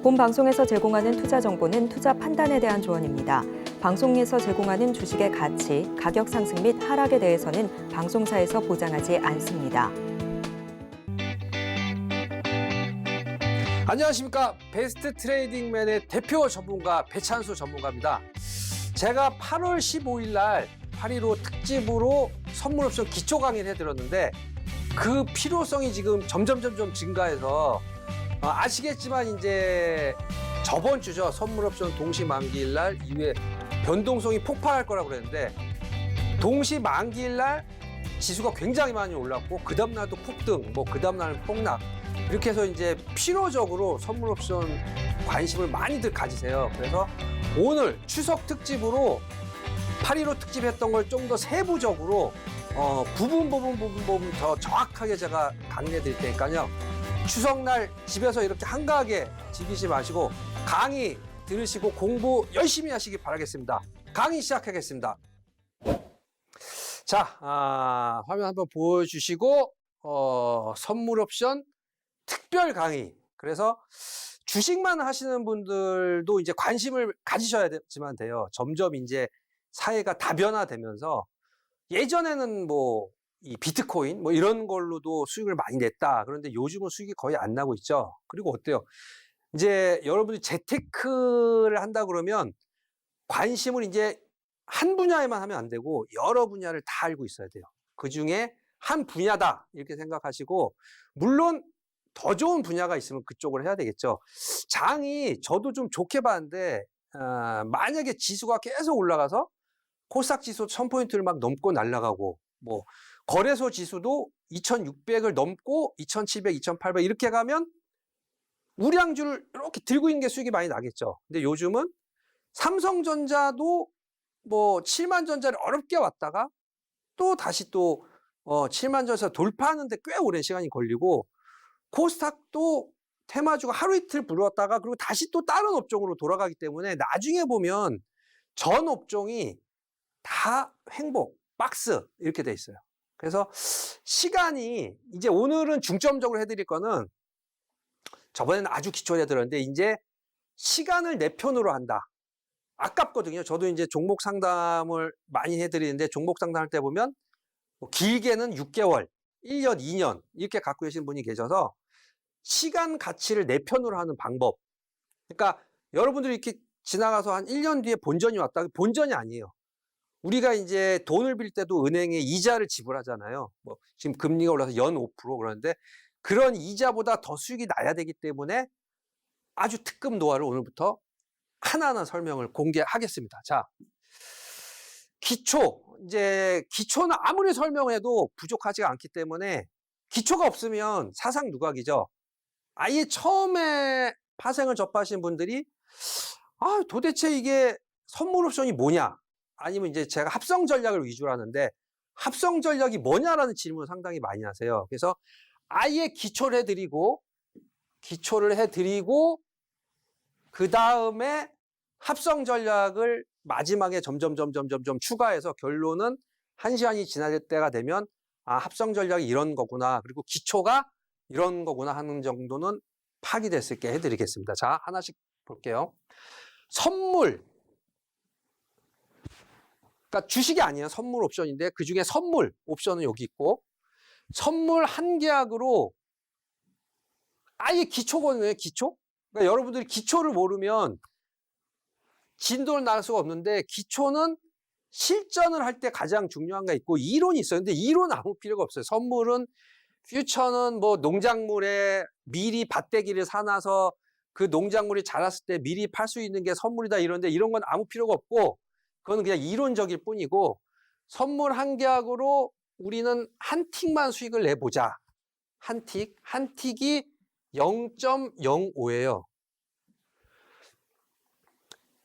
본 방송에서 제공하는 투자 정보는 투자 판단에 대한 조언입니다. 방송에서 제공하는 주식의 가치, 가격 상승 및 하락에 대해서는 방송사에서 보장하지 않습니다. 안녕하십니까. 베스트 트레이딩맨의 대표 전문가 배찬수 전문가입니다. 제가 8월 15일 날 8.15 특집으로 선물 옵션 기초 강의를 해드렸는데 그 필요성이 지금 점점 증가해서 아시겠지만 이제 저번 주죠. 선물 옵션 동시 만기일 날 이후에 변동성이 폭발할 거라고 그랬는데 동시 만기일 날 지수가 굉장히 많이 올랐고 그 다음 날도 폭등, 그 다음 날은 폭락. 이렇게 해서 이제 필요적으로 선물 옵션 관심을 많이들 가지세요. 그래서 오늘 추석 특집으로 8.15 특집 했던 걸 좀 더 세부적으로 부분 더 정확하게 제가 강의해 드릴 테니까요. 추석날 집에서 이렇게 한가하게 즐기지 마시고 강의 들으시고 공부 열심히 하시기 바라겠습니다. 강의 시작하겠습니다. 자, 화면 한번 보여주시고 선물 옵션 특별 강의. 그래서 주식만 하시는 분들도 이제 관심을 가지셔야지만 돼요. 점점 이제 사회가 다변화되면서 예전에는 이 비트코인 이런 걸로도 수익을 많이 냈다. 그런데 요즘은 수익이 거의 안 나고 있죠. 그리고 어때요? 이제 여러분이 재테크를 한다 그러면 관심을 이제 한 분야에만 하면 안 되고 여러 분야를 다 알고 있어야 돼요. 그 중에 한 분야다 이렇게 생각하시고 물론 더 좋은 분야가 있으면 그쪽으로 해야 되겠죠. 장이 저도 좀 좋게 봤는데 만약에 지수가 계속 올라가서 코스닥 지수 1000포인트를 막 넘고 날아가고 거래소 지수도 2600을 넘고 2700, 2800 이렇게 가면 우량주를 이렇게 들고 있는 게 수익이 많이 나겠죠. 근데 요즘은 삼성전자도 7만전자를 어렵게 왔다가 또 다시 7만전자 돌파하는데 꽤 오랜 시간이 걸리고 코스닥도 테마주가 하루 이틀 불었다가 그리고 다시 또 다른 업종으로 돌아가기 때문에 나중에 보면 전 업종이 다 횡보, 박스 이렇게 돼 있어요. 그래서 시간이 이제 오늘은 중점적으로 해드릴 거는 저번에는 아주 기초를 해드렸는데 이제 시간을 내 편으로 한다. 아깝거든요. 저도 이제 종목 상담을 많이 해드리는데 종목 상담할 때 보면 길게는 6개월, 1년, 2년 이렇게 갖고 계신 분이 계셔서 시간 가치를 내 편으로 하는 방법. 그러니까 여러분들이 이렇게 지나가서 한 1년 뒤에 본전이 왔다. 본전이 아니에요. 우리가 이제 돈을 빌 때도 은행에 이자를 지불하잖아요. 지금 금리가 올라서 연 5% 그러는데 그런 이자보다 더 수익이 나야 되기 때문에 아주 특급 노하우를 오늘부터 하나하나 설명을 공개하겠습니다. 자, 기초는 아무리 설명해도 부족하지가 않기 때문에 기초가 없으면 사상 누각이죠. 아예 처음에 파생을 접하신 분들이 도대체 이게 선물 옵션이 뭐냐? 아니면 이제 제가 합성 전략을 위주로 하는데 합성 전략이 뭐냐라는 질문을 상당히 많이 하세요. 그래서 아예 기초를 해드리고 그 다음에 합성 전략을 마지막에 점점 추가해서 결론은 1시간이 지날 때가 되면 합성 전략이 이런 거구나. 그리고 기초가 이런 거구나 하는 정도는 파악이 됐을 게 해드리겠습니다. 자, 하나씩 볼게요. 선물. 그러니까 주식이 아니에요. 선물 옵션인데 그 중에 선물 옵션은 여기 있고 선물 한 계약으로 아예 기초거든요. 기초. 그러니까 여러분들이 기초를 모르면 진도를 나갈 수가 없는데 기초는 실전을 할 때 가장 중요한 게 있고 이론이 있어요. 근데 이론 아무 필요가 없어요. 선물은 퓨처는 농작물에 미리 밭대기를 사놔서 그 농작물이 자랐을 때 미리 팔 수 있는 게 선물이다 이런데 이런 건 아무 필요가 없고 그건 그냥 이론적일 뿐이고 선물 한 계약으로 우리는 한 틱만 수익을 내보자. 한 틱이 0.05예요.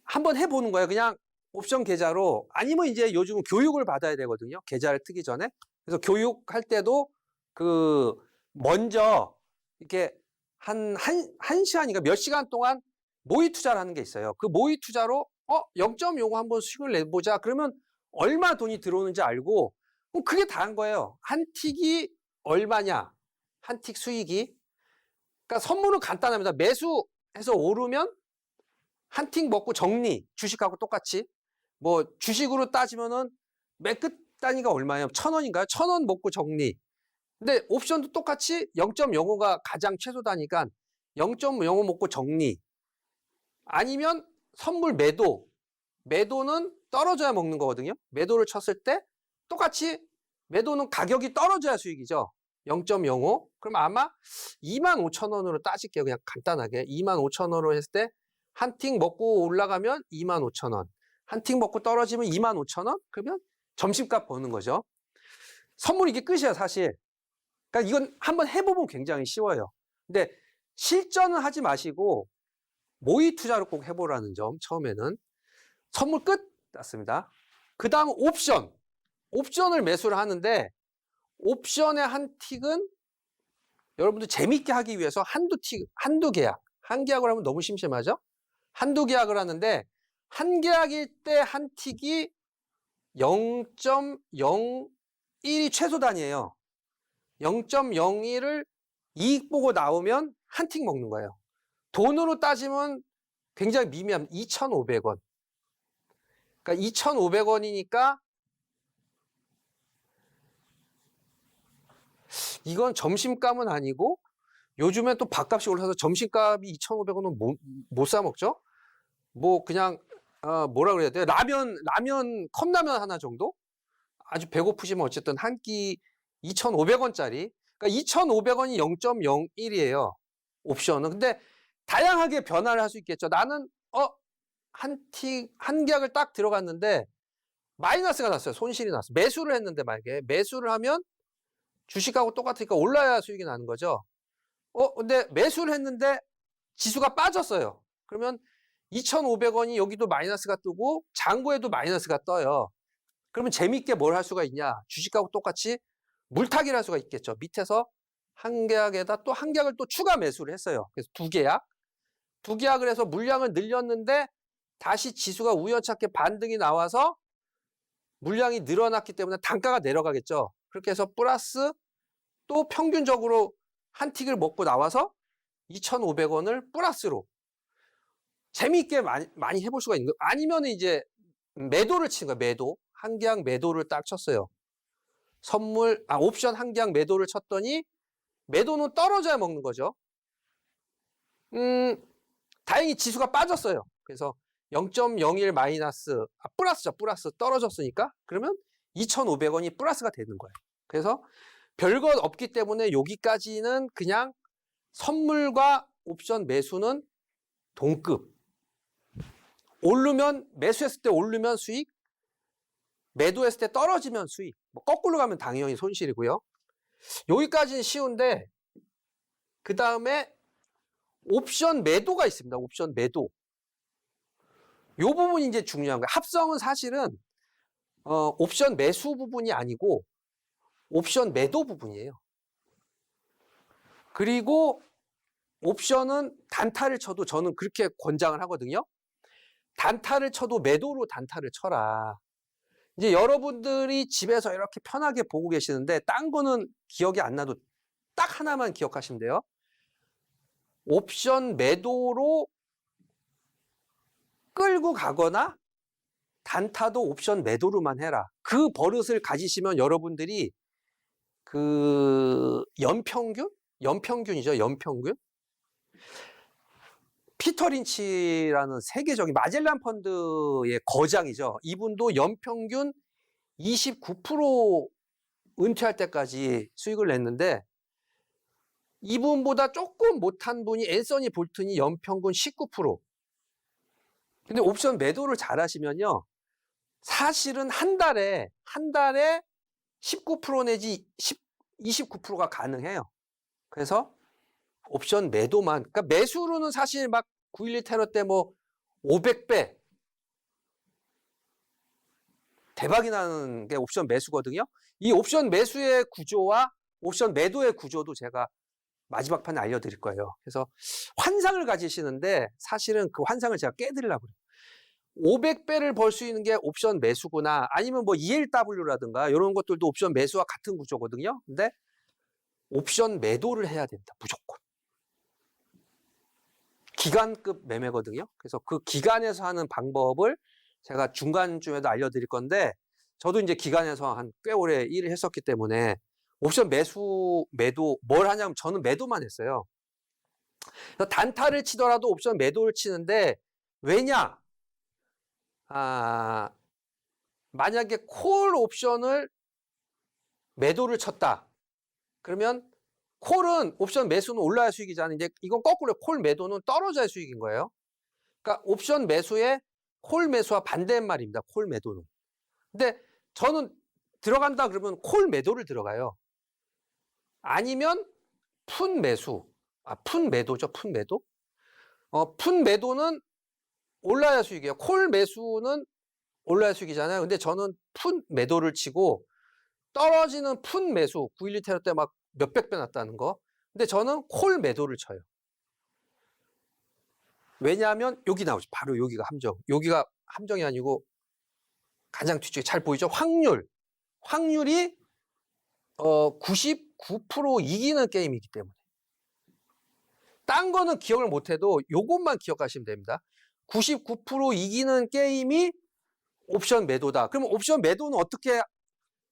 한번 해보는 거예요. 그냥 옵션 계좌로 아니면 이제 요즘은 교육을 받아야 되거든요. 계좌를 트기 전에. 그래서 교육할 때도 먼저 이렇게 한 시간인가 몇 시간 동안 모의 투자를 하는 게 있어요. 그 모의 투자로 0.05 한번 수익을 내보자. 그러면 얼마 돈이 들어오는지 알고 그럼 그게 다인 거예요. 한 틱이 얼마냐? 한 틱 수익이. 그러니까 선물은 간단합니다. 매수 해서 오르면 한 틱 먹고 정리. 주식하고 똑같이. 뭐 주식으로 따지면은 맨 끝 단위가 얼마예요? 1,000원인가요? 1,000원 먹고 정리. 근데 옵션도 똑같이 0.05가 가장 최소 단위니까 0.05 먹고 정리. 아니면 선물 매도. 매도는 떨어져야 먹는 거거든요. 매도를 쳤을 때 똑같이 매도는 가격이 떨어져야 수익이죠. 0.05. 그럼 아마 25,000원으로 따질게요. 그냥 간단하게. 25,000원으로 했을 때 한 틱 먹고 올라가면 25,000원. 한 틱 먹고 떨어지면 25,000원? 그러면 점심값 버는 거죠. 선물 이게 끝이야, 사실. 그러니까 이건 한번 해보면 굉장히 쉬워요. 근데 실전은 하지 마시고 모의 투자를 꼭 해보라는 점, 처음에는. 선물 끝! 났습니다. 그 다음 옵션. 옵션을 매수를 하는데 옵션의 한 틱은 여러분들 재밌게 하기 위해서 한두 계약. 한 계약을 하면 너무 심심하죠? 한두 계약을 하는데 한 계약일 때 한 틱이 0.01이 최소 단위예요. 0.01을 이익 보고 나오면 한 틱 먹는 거예요. 돈으로 따지면 굉장히 미미한 2,500원. 그러니까 2,500원이니까 이건 점심값은 아니고 요즘엔 또 밥값이 올라서 점심값이 2,500원은 못 사 먹죠? 뭐 그냥 뭐라 그래야 돼요? 라면 컵라면 하나 정도? 아주 배고프시면 어쨌든 한 끼 2,500원짜리. 그러니까 2,500원이 0.01이에요. 옵션은. 근데 다양하게 변화를 할 수 있겠죠. 나는 한 계약을 딱 들어갔는데 마이너스가 났어요. 손실이 났어요. 매수를 했는데 만약에 매수를 하면 주식하고 똑같으니까 올라야 수익이 나는 거죠. 근데 매수를 했는데 지수가 빠졌어요. 그러면 2,500원이 여기도 마이너스가 뜨고 잔고에도 마이너스가 떠요. 그러면 재밌게 뭘 할 수가 있냐? 주식하고 똑같이 물타기를 할 수가 있겠죠. 밑에서 한 계약에다 또 한 계약을 또 추가 매수를 했어요. 그래서 두 계약을 해서 물량을 늘렸는데 다시 지수가 우연찮게 반등이 나와서 물량이 늘어났기 때문에 단가가 내려가겠죠. 그렇게 해서 플러스 또 평균적으로 한 틱을 먹고 나와서 2,500원을 플러스로 재미있게 많이 해볼 수가 있는 거예요. 아니면 이제 매도를 친 거예요. 매도. 한 계약 매도를 딱 쳤어요. 옵션 한 계약 매도를 쳤더니 매도는 떨어져야 먹는 거죠. 다행히 지수가 빠졌어요. 그래서 0.01 마이너스, 플러스죠. 플러스 떨어졌으니까 그러면 2,500원이 플러스가 되는 거예요. 그래서 별것 없기 때문에 여기까지는 그냥 선물과 옵션 매수는 동급. 오르면 매수했을 때 오르면 수익, 매도했을 때 떨어지면 수익. 뭐 거꾸로 가면 당연히 손실이고요. 여기까지는 쉬운데 그 다음에 옵션 매도가 있습니다. 옵션 매도. 이 부분이 이제 중요한 거예요. 합성은 사실은 옵션 매수 부분이 아니고 옵션 매도 부분이에요. 그리고 옵션은 단타를 쳐도 저는 그렇게 권장을 하거든요. 단타를 쳐도 매도로 단타를 쳐라. 이제 여러분들이 집에서 이렇게 편하게 보고 계시는데 딴 거는 기억이 안 나도 딱 하나만 기억하시면 돼요. 옵션 매도로 끌고 가거나 단타도 옵션 매도로만 해라. 그 버릇을 가지시면 여러분들이 그 연평균이죠. 연평균. 피터 린치라는 세계적인 마젤란 펀드의 거장이죠. 이분도 연평균 29% 은퇴할 때까지 수익을 냈는데 이분보다 조금 못한 분이 앤서니 볼튼이 연평균 19%. 근데 옵션 매도를 잘 하시면요. 사실은 한 달에 19% 내지 29%가 가능해요. 그래서 옵션 매도만, 그러니까 매수로는 사실 막 9.11 테러 때 뭐 500배 대박이 나는 게 옵션 매수거든요. 이 옵션 매수의 구조와 옵션 매도의 구조도 제가 마지막 판에 알려드릴 거예요. 그래서 환상을 가지시는데 사실은 그 환상을 제가 깨드리려고 그래요. 500배를 벌 수 있는 게 옵션 매수구나. 아니면 뭐 ELW라든가 이런 것들도 옵션 매수와 같은 구조거든요. 근데 옵션 매도를 해야 된다. 무조건. 기간급 매매거든요. 그래서 그 기간에서 하는 방법을 제가 중간쯤에도 알려드릴 건데, 저도 이제 기간에서 한 꽤 오래 일을 했었기 때문에 옵션 매도 뭘 하냐면 저는 매도만 했어요. 그래서 단타를 치더라도 옵션 매도를 치는데, 왜냐? 만약에 콜 옵션을 매도를 쳤다. 그러면 콜은 옵션 매수는 올라야 수익이잖아요. 이제 이건 거꾸로 콜 매도는 떨어져야 수익인 거예요. 그러니까 옵션 매수에 콜 매수와 반대인 말입니다. 콜 매도는. 근데 저는 들어간다 그러면 콜 매도를 들어가요. 아니면 푼 매수. 푼 매도죠. 푼 매도. 푼 매도는 올라야 수익이에요. 콜 매수는 올라야 수익이잖아요. 근데 저는 푼 매도를 치고 떨어지는 푼 매수 912 테러 때 막 몇백 배 났다는 거. 근데 저는 콜 매도를 쳐요. 왜냐하면 여기 나오죠. 바로 여기가 함정. 여기가 함정이 아니고 가장 뒤쪽에 잘 보이죠? 확률이 99% 이기는 게임이기 때문에. 딴 거는 기억을 못해도 요것만 기억하시면 됩니다. 99% 이기는 게임이 옵션 매도다. 그러면 옵션 매도는 어떻게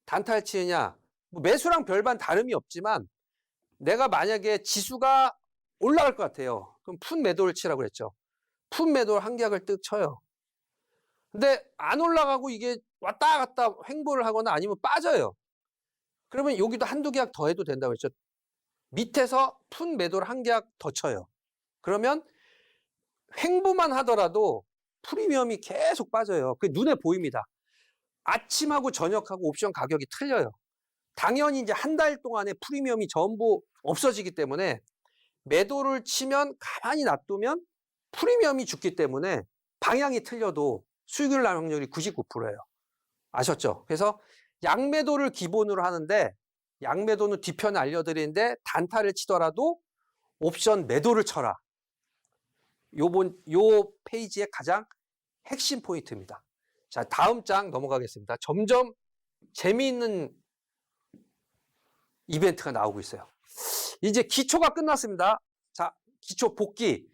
단타를 치느냐? 뭐 매수랑 별반 다름이 없지만 내가 만약에 지수가 올라갈 것 같아요. 그럼 푼 매도를 치라고 그랬죠. 푼 매도를 한 계약을 뜩 쳐요. 근데 안 올라가고 이게 왔다 갔다 횡보를 하거나 아니면 빠져요. 그러면 여기도 한두 계약 더 해도 된다고 했죠. 밑에서 푼 매도를 한 계약 더 쳐요. 그러면 횡보만 하더라도 프리미엄이 계속 빠져요. 그게 눈에 보입니다. 아침하고 저녁하고 옵션 가격이 틀려요. 당연히 이제 한 달 동안에 프리미엄이 전부 없어지기 때문에 매도를 치면 가만히 놔두면 프리미엄이 죽기 때문에 방향이 틀려도 수익을 날 확률이 99%예요. 아셨죠? 그래서 양매도를 기본으로 하는데 양매도는 뒤편에 알려드리는데 단타를 치더라도 옵션 매도를 쳐라. 요 페이지의 가장 핵심 포인트입니다. 자, 다음 장 넘어가겠습니다. 점점 재미있는 이벤트가 나오고 있어요. 이제 기초가 끝났습니다. 자, 기초 복귀.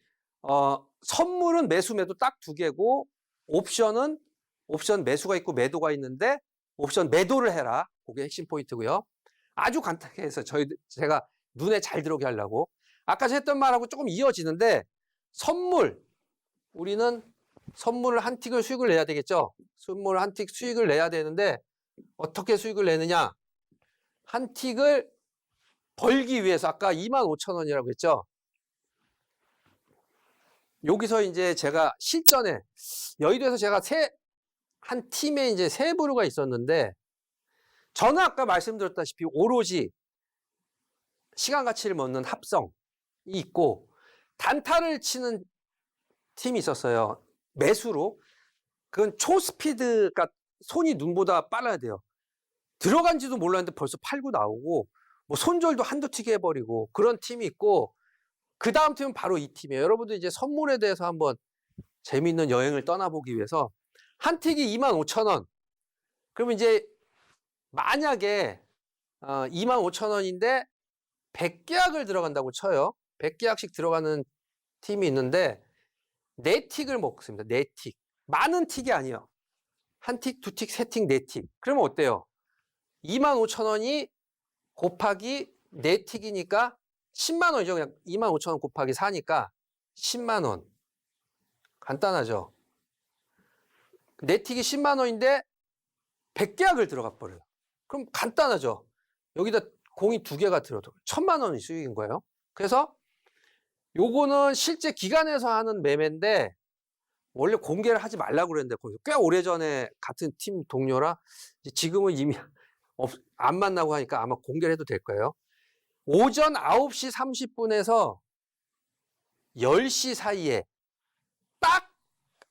선물은 매수 매도 딱 두 개고 옵션은 옵션 매수가 있고 매도가 있는데 옵션 매도를 해라. 그게 핵심 포인트고요. 아주 간단하게 해서 제가 눈에 잘 들어오게 하려고 아까 했던 말하고 조금 이어지는데 우리는 선물을 한 틱을 수익을 내야 되겠죠. 선물 한 틱 수익을 내야 되는데 어떻게 수익을 내느냐? 한 틱을 벌기 위해서 아까 25,000원이라고 했죠. 여기서 이제 제가 실전에 여의도에서 제가 한 팀에 이제 세 부류가 있었는데 저는 아까 말씀드렸다시피 오로지 시간 가치를 먹는 합성이 있고 단타를 치는 팀이 있었어요. 매수로. 그건 초스피드가 손이 눈보다 빨라야 돼요. 들어간지도 몰랐는데 벌써 팔고 나오고 뭐 손절도 한두 튀게 해버리고 그런 팀이 있고 그 다음 팀은 바로 이 팀이에요. 여러분들 이제 선물에 대해서 한번 재미있는 여행을 떠나보기 위해서 한 틱이 25,000원. 그러면 이제 만약에 25,000원인데 100계약을 들어간다고 쳐요. 100계약씩 들어가는 팀이 있는데 4틱을 먹습니다. 4틱. 많은 틱이 아니에요. 한 틱, 두 틱, 세 틱, 4틱. 그러면 어때요? 25,000원이 곱하기 4틱이니까 10만 원이죠. 그냥 25,000원 곱하기 4니까 10만 원. 간단하죠. 4틱이 10만 원인데 100계약을 들어가 버려요. 그럼 간단하죠. 여기다 공이 2개가 들어도 1,000만 원이 수익인 거예요. 그래서 요거는 실제 기간에서 하는 매매인데 원래 공개를 하지 말라고 그랬는데 꽤 오래전에 같은 팀 동료라 지금은 이미 안 만나고 하니까 아마 공개를 해도 될 거예요. 오전 9시 30분에서 10시 사이에 딱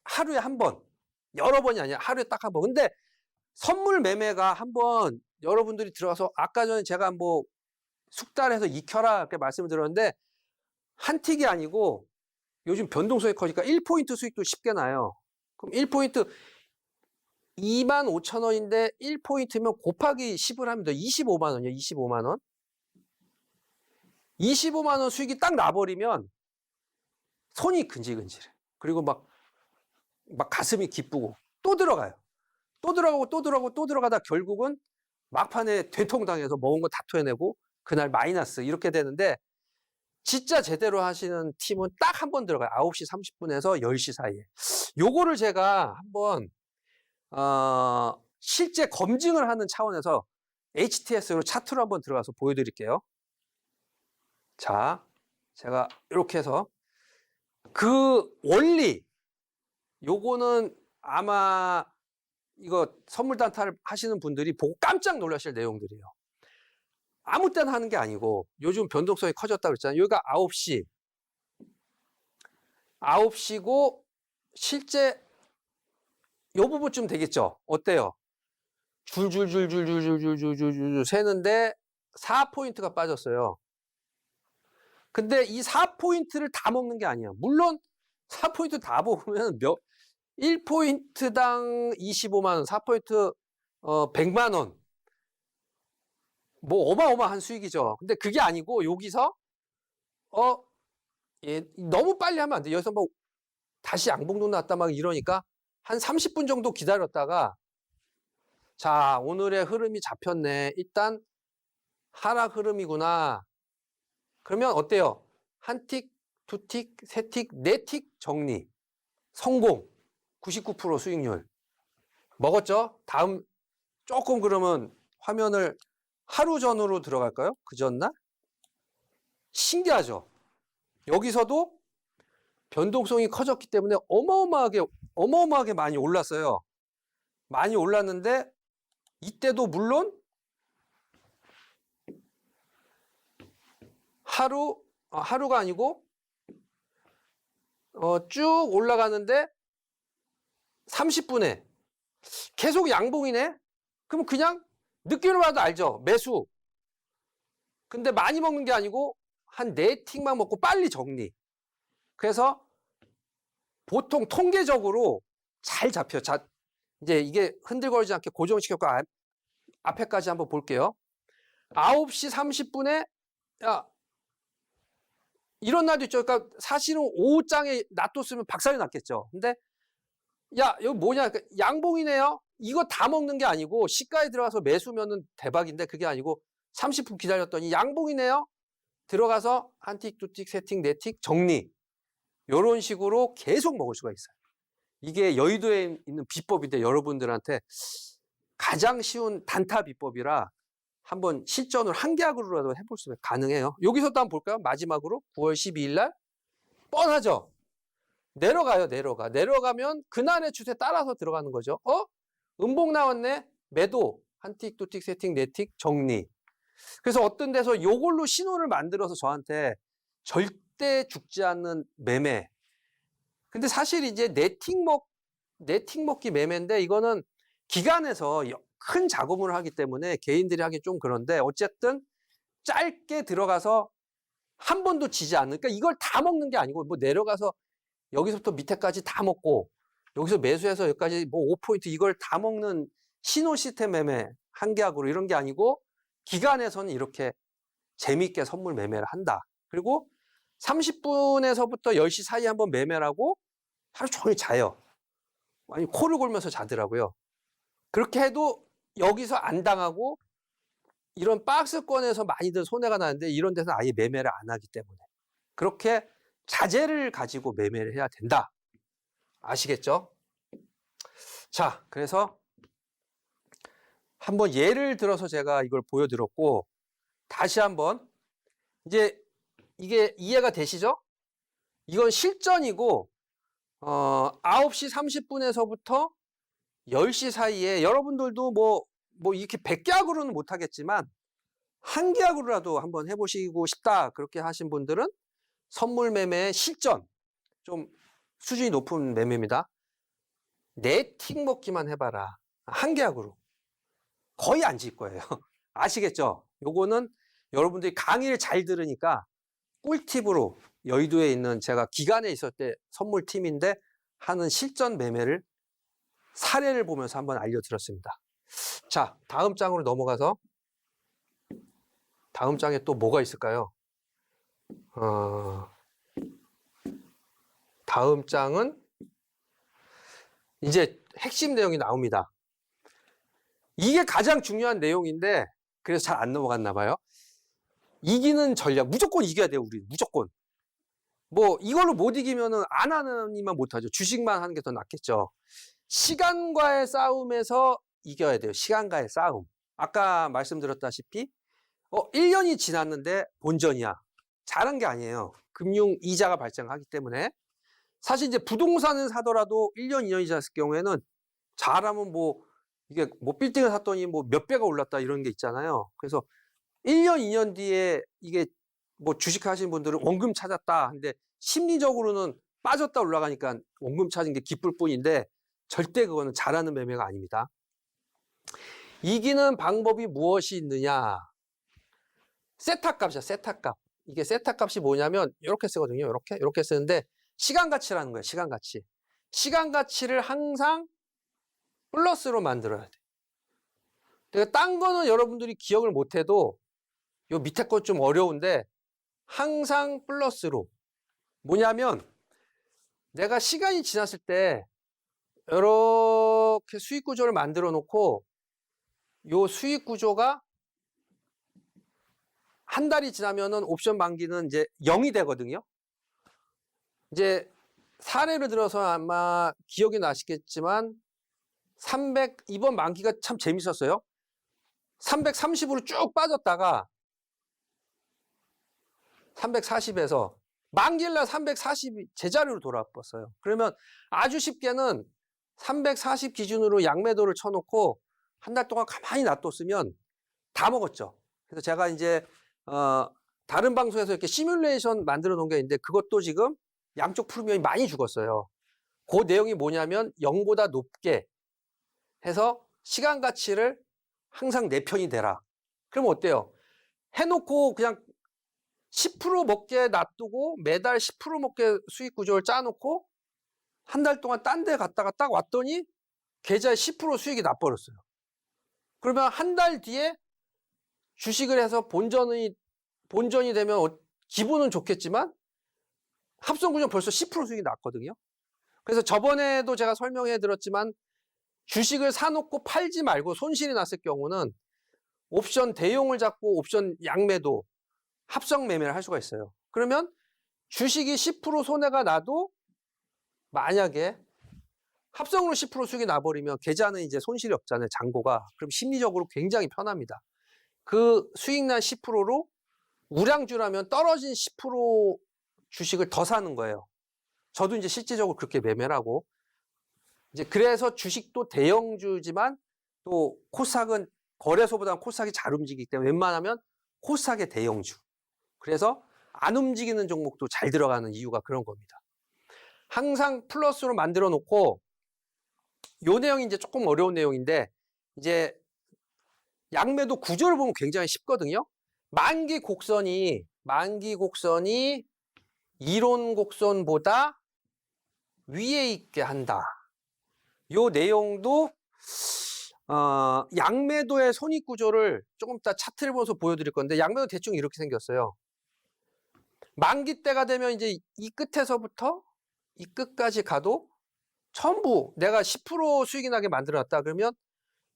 하루에 한 번, 여러 번이 아니라 하루에 딱 한 번. 근데 선물 매매가 한 번 여러분들이 들어가서 아까 전에 제가 뭐 숙달해서 익혀라 이렇게 말씀을 드렸는데 한 틱이 아니고 요즘 변동성이 커지니까 1포인트 수익도 쉽게 나요. 그럼 1포인트 25,000원인데 1포인트면 곱하기 10을 하면 돼. 25만 원이에요. 25만 원. 25만 원 수익이 딱 나버리면 손이 근질근질해. 그리고 막 가슴이 기쁘고 또 들어가요. 또 들어가고 또 들어가고 또 들어가다 결국은 막판에 되통당해서 먹은 거 다 토해내고 그날 마이너스 이렇게 되는데 진짜 제대로 하시는 팀은 딱 한 번 들어가요. 9시 30분에서 10시 사이에. 요거를 제가 한번 실제 검증을 하는 차원에서 HTS로 차트로 한번 들어가서 보여드릴게요. 자, 제가 이렇게 해서 그 원리 요거는 아마 이거 선물 단타를 하시는 분들이 보고 깜짝 놀라실 내용들이에요. 아무 때나 하는 게 아니고 요즘 변동성이 커졌다 그랬잖아요. 여기가 9시고 실제 요 부분쯤 되겠죠. 어때요? 줄줄줄줄줄줄줄줄줄 세는데 4포인트가 빠졌어요. 근데 이 4포인트를 다 먹는 게 아니야. 물론 4포인트 다 먹으면 1포인트당 25만 원, 4포인트 100만 원. 뭐 어마어마한 수익이죠. 근데 그게 아니고 여기서 너무 빨리 하면 안 돼. 여기서 뭐 다시 양봉도 났다 막 이러니까 한 30분 정도 기다렸다가 자, 오늘의 흐름이 잡혔네. 일단 하락 흐름이구나. 그러면 어때요? 한 틱, 두 틱, 세 틱, 네 틱 정리. 성공. 99% 수익률. 먹었죠? 다음 조금 그러면 화면을 하루 전으로 들어갈까요? 그 전날? 신기하죠? 여기서도 변동성이 커졌기 때문에 어마어마하게 많이 올랐어요. 많이 올랐는데 이때도 물론 하루가 아니고 쭉 올라가는데 30분에 계속 양봉이네? 그럼 그냥 느낌으로 봐도 알죠? 매수. 근데 많이 먹는 게 아니고 한 4틱만 먹고 빨리 정리. 그래서 보통 통계적으로 잘 잡혀요. 자, 이제 이게 흔들거리지 않게 고정시켰고 앞에까지 한번 볼게요. 9시 30분에 야, 이런 날도 있죠. 그러니까 사실은 오후장에 놔뒀으면 박살이 났겠죠. 근데 야, 여기 뭐냐? 그러니까 양봉이네요. 이거 다 먹는 게 아니고 시가에 들어가서 매수면은 대박인데 그게 아니고 30분 기다렸더니 양봉이네요. 들어가서 한 틱, 두 틱, 세 틱, 네 틱 정리. 이런 식으로 계속 먹을 수가 있어요. 이게 여의도에 있는 비법인데 여러분들한테 가장 쉬운 단타 비법이라 한번 실전을 한 계약으로라도 해볼 수가 가능해요. 여기서도 한번 볼까요? 마지막으로 9월 12일 날 뻔하죠. 내려가요. 내려가면 그날의 추세 따라서 들어가는 거죠. 음봉 나왔네. 매도 한 틱, 두 틱, 세 틱, 네 틱 정리. 그래서 어떤 데서 요걸로 신호를 만들어서 저한테 절대 죽지 않는 매매. 근데 사실 이제 네 틱 먹기 매매인데 이거는 기관에서 큰 작업을 하기 때문에 개인들이 하기 좀 그런데 어쨌든 짧게 들어가서 한 번도 지지 않는, 그러니까 이걸 다 먹는 게 아니고 뭐 내려가서 여기서부터 밑에까지 다 먹고 여기서 매수해서 여기까지 뭐 5포인트 이걸 다 먹는 신호 시스템 매매 한 계약으로 이런 게 아니고 기관에서는 이렇게 재미있게 선물 매매를 한다. 그리고 30분에서부터 10시 사이에 한번 매매를 하고 하루 종일 자요. 아니 코를 골면서 자더라고요. 그렇게 해도 여기서 안 당하고 이런 박스권에서 많이들 손해가 나는데 이런 데서는 아예 매매를 안 하기 때문에 그렇게 자제를 가지고 매매를 해야 된다. 아시겠죠? 자, 그래서 한번 예를 들어서 제가 이걸 보여드렸고 다시 한번 이제 이게 이해가 되시죠? 이건 실전이고 9시 30분에서부터 10시 사이에 여러분들도 뭐 이렇게 100계약으로는 못하겠지만 한 계약으로라도 한번 해보시고 싶다 그렇게 하신 분들은 선물 매매의 실전 좀 수준이 높은 매매입니다. 4틱 먹기만 해봐라. 한 계약으로 거의 안 질 거예요. 아시겠죠? 요거는 여러분들이 강의를 잘 들으니까 꿀팁으로 여의도에 있는 제가 기간에 있을 때 선물팀인데 하는 실전 매매를 사례를 보면서 한번 알려드렸습니다. 자, 다음 장으로 넘어가서 다음 장에 또 뭐가 있을까요? 다음 장은 이제 핵심 내용이 나옵니다. 이게 가장 중요한 내용인데 그래서 잘 안 넘어갔나 봐요. 이기는 전략. 무조건 이겨야 돼요, 우리. 무조건. 뭐 이걸로 못 이기면은 안 하는 이만 못하죠. 주식만 하는 게 더 낫겠죠. 시간과의 싸움에서 이겨야 돼요. 시간과의 싸움. 아까 말씀드렸다시피 1년이 지났는데 본전이야. 잘한 게 아니에요. 금융 이자가 발생하기 때문에. 사실 이제 부동산을 사더라도 1년, 2년이 지났을 경우에는 잘하면 뭐 이게 뭐 빌딩을 샀더니 뭐 몇 배가 올랐다 이런 게 있잖아요. 그래서 1년, 2년 뒤에 이게 뭐 주식 하시는 분들은 원금 찾았다. 근데 심리적으로는 빠졌다 올라가니까 원금 찾은 게 기쁠 뿐인데 절대 그거는 잘하는 매매가 아닙니다. 이기는 방법이 무엇이 있느냐? 세타 값이야, 세타 값. 이게 세타 값이 뭐냐면 이렇게 쓰거든요. 이렇게 쓰는데 시간 가치라는 거예요. 시간 가치. 시간 가치를 항상 플러스로 만들어야 돼. 그러니까 딴 거는 여러분들이 기억을 못 해도 요 밑에 거 좀 어려운데 항상 플러스로. 뭐냐면 내가 시간이 지났을 때 이렇게 수익 구조를 만들어 놓고 요 수익 구조가 한 달이 지나면은 옵션 만기는 이제 0이 되거든요. 이제 사례를 들어서 아마 기억이 나시겠지만 이번 만기가 참 재밌었어요. 330으로 쭉 빠졌다가 340에서 만기일날 340이 제자리로 돌아왔어요. 그러면 아주 쉽게는 340 기준으로 양매도를 쳐놓고 한 달 동안 가만히 놔뒀으면 다 먹었죠. 그래서 제가 이제 다른 방송에서 이렇게 시뮬레이션 만들어 놓은 게 있는데 그것도 지금 양쪽 프리미엄이 많이 죽었어요. 그 내용이 뭐냐면 0보다 높게 해서 시간 가치를 항상 내 편이 되라. 그럼 어때요? 해놓고 그냥 10% 먹게 놔두고 매달 10% 먹게 수익 구조를 짜놓고 한 달 동안 딴 데 갔다가 딱 왔더니 계좌에 10% 수익이 나버렸어요. 그러면 한 달 뒤에 주식을 해서 본전이 되면 기분은 좋겠지만 합성 구조는 벌써 10% 수익이 났거든요. 그래서 저번에도 제가 설명해 드렸지만 주식을 사놓고 팔지 말고 손실이 났을 경우는 옵션 대용을 잡고 옵션 양매도 합성 매매를 할 수가 있어요. 그러면 주식이 10% 손해가 나도 만약에 합성으로 10% 수익이 나버리면 계좌는 이제 손실이 없잖아요. 잔고가. 그럼 심리적으로 굉장히 편합니다. 그 수익 난 10%로 우량주라면 떨어진 10% 주식을 더 사는 거예요. 저도 이제 실질적으로 그렇게 매매를 하고 이제 그래서 주식도 대형주지만 또 코스닥은 거래소보다는 코스닥이 잘 움직이기 때문에 웬만하면 코스닥의 대형주. 그래서 안 움직이는 종목도 잘 들어가는 이유가 그런 겁니다. 항상 플러스로 만들어 놓고 요 내용이 이제 조금 어려운 내용인데 이제 양매도 구조를 보면 굉장히 쉽거든요. 만기 곡선이 이론 곡선보다 위에 있게 한다. 요 내용도 양매도의 손익 구조를 조금 이따 차트를 보면서 보여드릴 건데 양매도 대충 이렇게 생겼어요. 만기 때가 되면 이제 이 끝에서부터 이 끝까지 가도 전부 내가 10% 수익이 나게 만들어놨다 그러면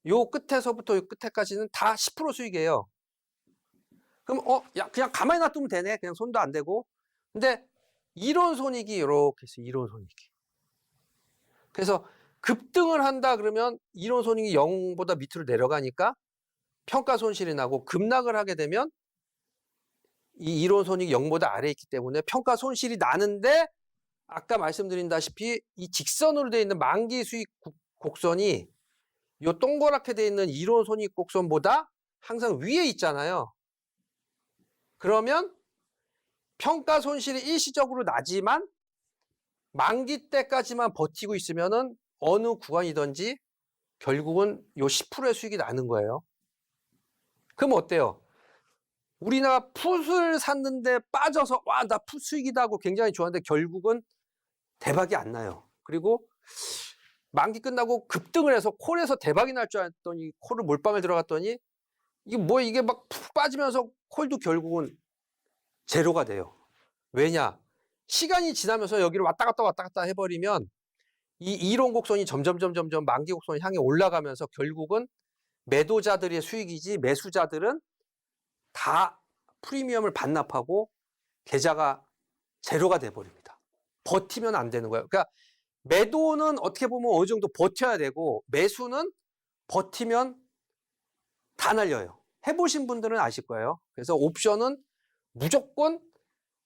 요 끝에서부터 요 끝에까지는 다 10% 수익이에요. 그럼 그냥 가만히 놔두면 되네. 그냥 손도 안 대고. 근데 이론 손익이 이렇게 있어요. 이론 손익이. 그래서 급등을 한다 그러면 이론 손익이 0보다 밑으로 내려가니까 평가 손실이 나고 급락을 하게 되면 이 이론 손익이 0보다 아래에 있기 때문에 평가 손실이 나는데 아까 말씀드린다시피 이 직선으로 되어 있는 만기 수익 곡선이 요 동그랗게 되어 있는 이론 손익 곡선보다 항상 위에 있잖아요. 그러면 평가 손실이 일시적으로 나지만 만기 때까지만 버티고 있으면은 어느 구간이든지 결국은 요 10%의 수익이 나는 거예요. 그럼 어때요? 우리나라 풋을 샀는데 빠져서 와, 나 풋 수익이다 하고 굉장히 좋았는데 결국은 대박이 안 나요. 그리고 만기 끝나고 급등을 해서 콜에서 대박이 날 줄 알았더니 콜을 몰빵을 들어갔더니 이게 막 푹 빠지면서 콜도 결국은 제로가 돼요. 왜냐? 시간이 지나면서 여기를 왔다 갔다 해버리면 이 이론 곡선이 점점 만기 곡선을 향해 올라가면서 결국은 매도자들의 수익이지 매수자들은 다 프리미엄을 반납하고 계좌가 제로가 돼버립니다. 버티면 안 되는 거예요. 그러니까 매도는 어떻게 보면 어느 정도 버텨야 되고 매수는 버티면 다 날려요. 해보신 분들은 아실 거예요. 그래서 옵션은 무조건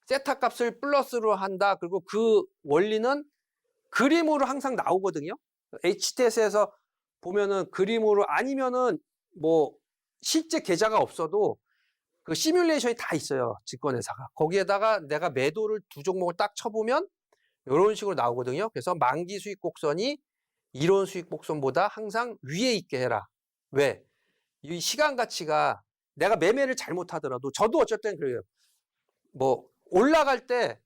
세타 값을 플러스로 한다. 그리고 그 원리는 그림으로 항상 나오거든요. HTS에서 보면은 그림으로 아니면은 뭐 실제 계좌가 없어도 그 시뮬레이션이 다 있어요. 증권회사가. 거기에다가 내가 매도를 두 종목을 딱 쳐보면 이런 식으로 나오거든요. 그래서 만기 수익 곡선이 이론 수익 곡선보다 항상 위에 있게 해라. 왜? 이 시간 가치가 내가 매매를 잘못하더라도 저도 어쨌든 그래요. 뭐 올라갈 때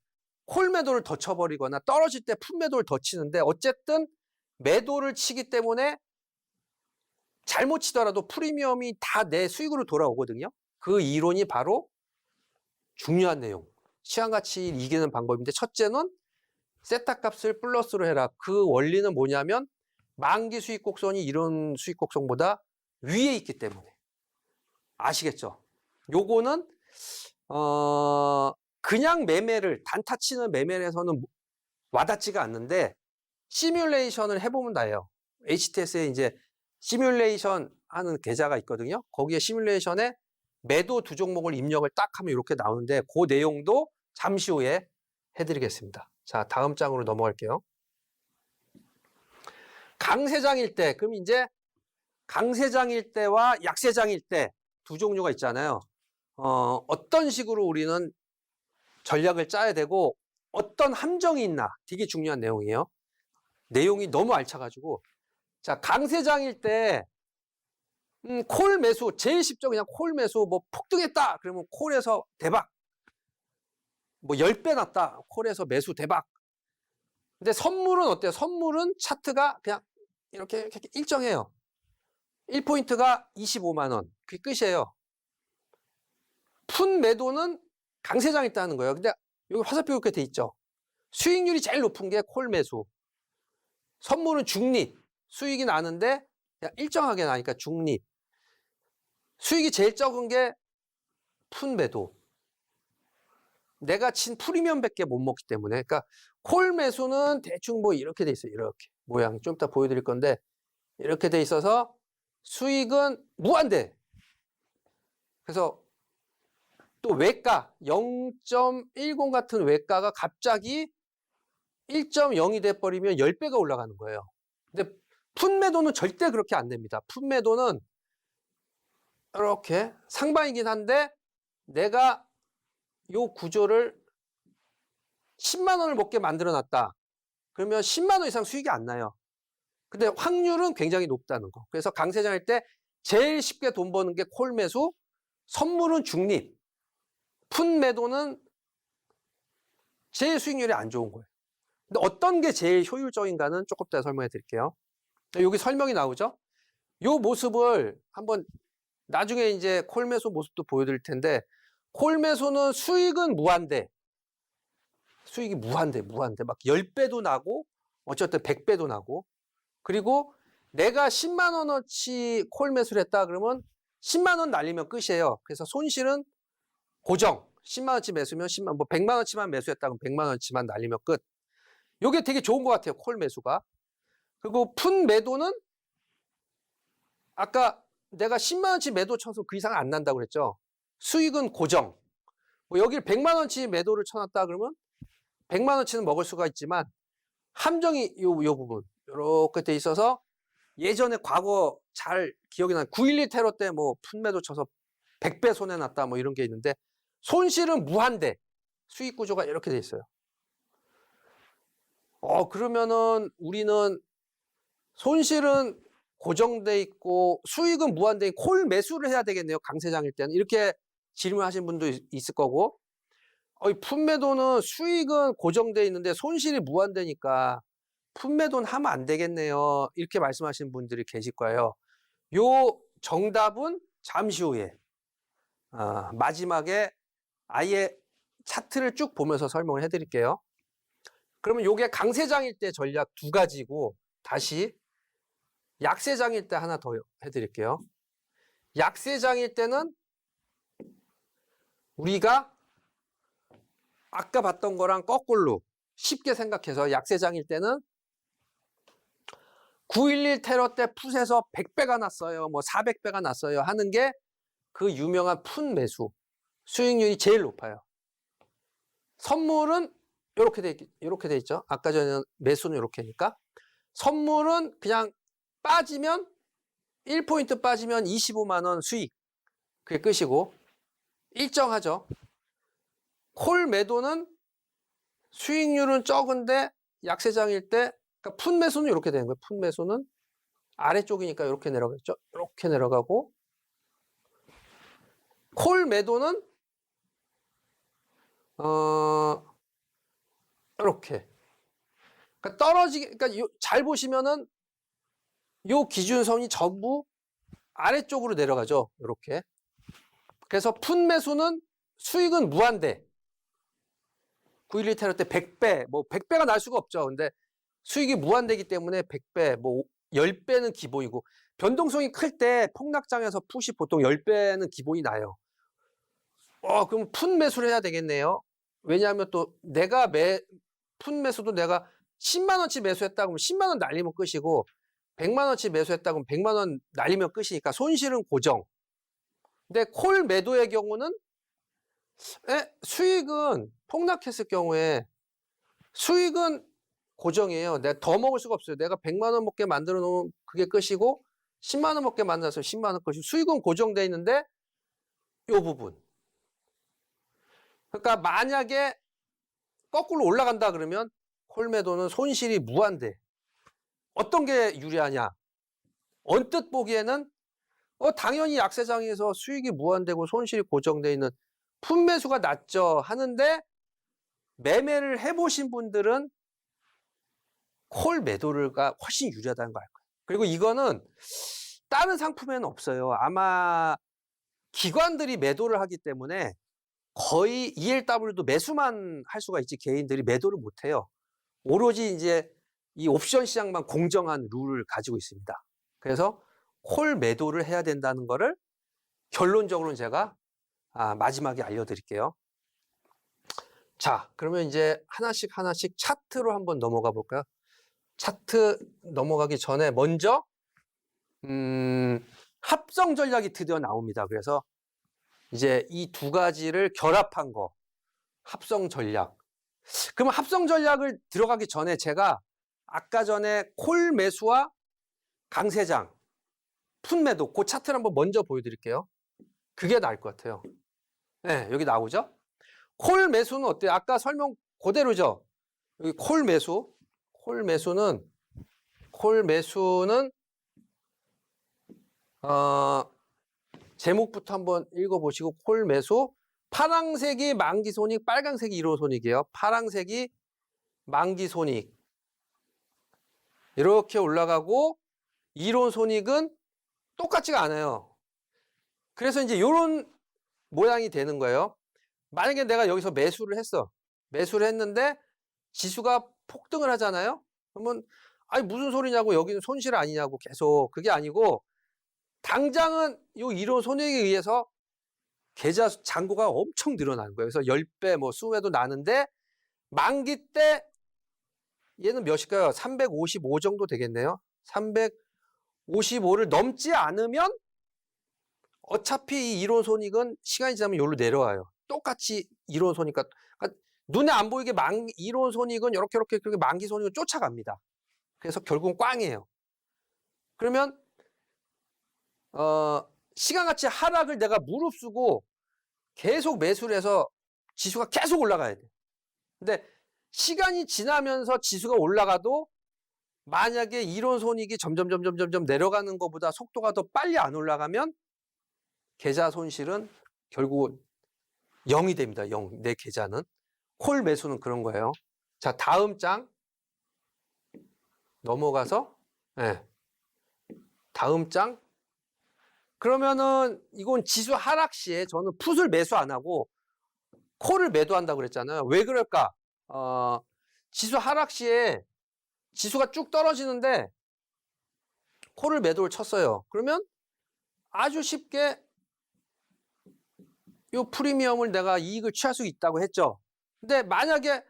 콜 매도를 더 쳐버리거나 떨어질 때 풋 매도를 더 치는데 어쨌든 매도를 치기 때문에 잘못 치더라도 프리미엄이 다 내 수익으로 돌아오거든요. 그 이론이 바로 중요한 내용. 시간 가치를 이기는 방법인데 첫째는 세타 값을 플러스로 해라. 그 원리는 뭐냐면 만기 수익 곡선이 이론 수익 곡선보다 위에 있기 때문에. 아시겠죠? 요거는 그냥 매매를 단타 치는 매매를 해서는 와닿지가 않는데 시뮬레이션을 해보면 다예요. HTS에 이제 시뮬레이션 하는 계좌가 있거든요. 거기에 시뮬레이션에 매도 두 종목을 입력을 딱 하면 이렇게 나오는데 그 내용도 잠시 후에 해드리겠습니다. 자, 다음 장으로 넘어갈게요. 강세장일 때, 그럼 이제 강세장일 때와 약세장일 때 두 종류가 있잖아요. 어떤 식으로 우리는 전략을 짜야 되고 어떤 함정이 있나 되게 중요한 내용이에요. 내용이 너무 알차가지고 자 강세장일 때 콜 매수 제일 쉽죠. 그냥 콜 매수 뭐 폭등했다 그러면 콜에서 대박 뭐 10배 났다 콜에서 매수 대박. 근데 선물은 어때요? 선물은 차트가 그냥 이렇게 일정해요. 1포인트가 25만 원 그게 끝이에요. 풋 매도는 강세장일 때 하는 거예요. 근데 여기 화살표 이렇게 돼 있죠. 수익률이 제일 높은 게 콜 매수. 선물은 중립. 수익이 나는데 그냥 일정하게 나니까 중립. 수익이 제일 적은 게 풋 매도. 내가 친 프리미엄밖에 못 먹기 때문에. 그러니까 콜 매수는 대충 뭐 이렇게 돼 있어요. 이렇게. 모양이 좀 이따 보여드릴 건데 이렇게 돼 있어서 수익은 무한대. 그래서 또 외가 0.10 같은 외가가 갑자기 1.0이 돼버리면 10배가 올라가는 거예요. 근데 풋 매도는 절대 그렇게 안 됩니다. 풋 매도는 이렇게 상방이긴 한데 내가 요 구조를 10만 원을 먹게 만들어 놨다. 그러면 10만 원 이상 수익이 안 나요. 근데 확률은 굉장히 높다는 거. 그래서 강세장일 때 제일 쉽게 돈 버는 게 콜 매수, 선물은 중립, 풋 매도는 제일 수익률이 안 좋은 거예요. 근데 어떤 게 제일 효율적인가는 조금 더 설명해 드릴게요. 여기 설명이 나오죠? 요 모습을 한번 나중에 이제 콜 매수 모습도 보여드릴 텐데 콜 매수는 수익은 무한대. 수익이 무한대. 막 10배도 나고 어쨌든 100배도 나고 그리고 내가 10만 원어치 콜 매수를 했다 그러면 10만 원 날리면 끝이에요. 그래서 손실은 고정. 10만 원치 매수면 10만, 뭐 100만 원치만 매수했다 그러면 100만 원치만 날리면 끝. 요게 되게 좋은 것 같아요. 콜 매수가. 그리고 풋 매도는 아까 내가 10만 원치 매도 쳐서 그 이상 안 난다고 그랬죠. 수익은 고정. 뭐 여기를 100만 원치 매도를 쳐놨다 그러면 100만 원치는 먹을 수가 있지만 함정이 요 부분 이렇게 돼 있어서 예전에 과거 잘 기억이 나는 9.11 테러 때 뭐 풋 매도 쳐서 100배 손해났다 뭐 이런 게 있는데 손실은 무한대. 수익 구조가 이렇게 돼 있어요. 그러면은 우리는 손실은 고정돼 있고 수익은 무한대인 콜 매수를 해야 되겠네요. 강세장일 때는. 이렇게 질문하신 분도 있을 거고 풋 매도는 수익은 고정돼 있는데 손실이 무한대니까 풋 매도는 하면 안 되겠네요. 이렇게 말씀하시는 분들이 계실 거예요. 요 정답은 잠시 후에 마지막에 아예 차트를 쭉 보면서 설명을 해드릴게요. 그러면 요게 강세장일 때 전략 두 가지고 다시 약세장일 때 하나 더 해드릴게요. 약세장일 때는 우리가 아까 봤던 거랑 거꾸로 쉽게 생각해서 약세장일 때는 9.11 테러 때 풋에서 100배가 났어요. 뭐 400배가 났어요. 하는 게 그 유명한 풋 매수. 수익률이 제일 높아요. 선물은 이렇게 돼 있죠. 아까 전에 매수는 이렇게니까. 선물은 그냥 빠지면 1포인트 빠지면 25만 원 수익. 그게 끝이고 일정하죠. 콜 매도는 수익률은 적은데 약세장일 때 그러니까 풋 매수는 이렇게 되는 거예요. 풋 매수는 아래쪽이니까 이렇게 내려가겠죠. 이렇게 내려가고 콜 매도는 이렇게 그러니까 그러니까 잘 보시면은 요 기준선이 전부 아래쪽으로 내려가죠. 이렇게. 그래서 풋 매수는 수익은 무한대. 9.11 테러 때 100배, 뭐 100배가 날 수가 없죠. 근데 수익이 무한대기 때문에 100배, 뭐 10배는 기본이고 변동성이 클 때 폭락장에서 풋이 보통 10배는 기본이 나요. 그럼 풋 매수를 해야 되겠네요. 왜냐하면 또 내가 풋 매수도 내가 10만 원치 매수했다 그러면 10만 원 날리면 끝이고 100만 원치 매수했다 그러면 100만 원 날리면 끝이니까 손실은 고정. 근데 콜 매도의 경우는 수익은 폭락했을 경우에 수익은 고정이에요. 내가 더 먹을 수가 없어요. 내가 100만 원 먹게 만들어 놓으면 그게 끝이고 10만 원 먹게 만들어서 10만 원 끝이고 수익은 고정돼 있는데 이 부분. 그러니까 만약에 거꾸로 올라간다 그러면 콜 매도는 손실이 무한대. 어떤 게 유리하냐? 언뜻 보기에는 당연히 약세장에서 수익이 무한대고 손실이 고정돼 있는 풋 매수가 낫죠 하는데 매매를 해보신 분들은 콜 매도가 훨씬 유리하다는 거 알 거예요. 그리고 이거는 다른 상품에는 없어요. 아마 기관들이 매도를 하기 때문에 거의 ELW도 매수만 할 수가 있지 개인들이 매도를 못 해요. 오로지 이제 이 옵션 시장만 공정한 룰을 가지고 있습니다. 그래서 콜 매도를 해야 된다는 거를 결론적으로는 제가 마지막에 알려드릴게요. 자, 그러면 이제 하나씩 차트로 한번 넘어가 볼까요? 차트 넘어가기 전에 먼저 합성 전략이 드디어 나옵니다. 그래서 이제 이 두 가지를 결합한 거 합성 전략. 그러면 합성 전략을 들어가기 전에 제가 아까 전에 콜 매수와 강세장, 풋 매도 그 차트를 한번 먼저 보여드릴게요. 그게 나을 것 같아요. 네, 여기 나오죠? 콜 매수는 어때요? 아까 설명 그대로죠? 여기 콜 매수는 제목부터 한번 읽어보시고 콜 매수 파란색이 만기 손익, 빨간색이 이론 손익이에요. 파란색이 만기 손익 이렇게 올라가고 이론 손익은 똑같지가 않아요. 그래서 이제 이런 모양이 되는 거예요. 만약에 내가 여기서 매수를 했어. 매수를 했는데 지수가 폭등을 하잖아요. 그러면 아니 무슨 소리냐고 여기는 손실 아니냐고 계속 그게 아니고 당장은 이 이론 손익에 의해서 계좌 잔고가 엄청 늘어나는 거예요. 그래서 10배 뭐 20배도 나는데 만기 때 얘는 몇일까요? 355 정도 되겠네요. 355를 넘지 않으면 어차피 이 이론 손익은 시간이 지나면 여기로 내려와요. 똑같이 이론 손익, 그러니까 눈에 안 보이게 이론 손익은 이렇게 만기 손익은 쫓아갑니다. 그래서 결국은 꽝이에요. 그러면 시간같이 하락을 내가 무릅쓰고 계속 매수를 해서 지수가 계속 올라가야 돼. 근데 시간이 지나면서 지수가 올라가도 만약에 이론 손익이 점점 내려가는 것보다 속도가 더 빨리 안 올라가면 계좌 손실은 결국 0이 됩니다. 0. 내 계좌는. 콜 매수는 그런 거예요. 자, 다음 장 넘어가서 다음 장 그러면은 이건 지수 하락 시에 저는 풋을 매수 안 하고 콜을 매도한다고 그랬잖아요. 왜 그럴까? 지수 하락 시에 지수가 쭉 떨어지는데 콜을 매도를 쳤어요. 그러면 아주 쉽게 이 프리미엄을 내가 이익을 취할 수 있다고 했죠. 근데 만약에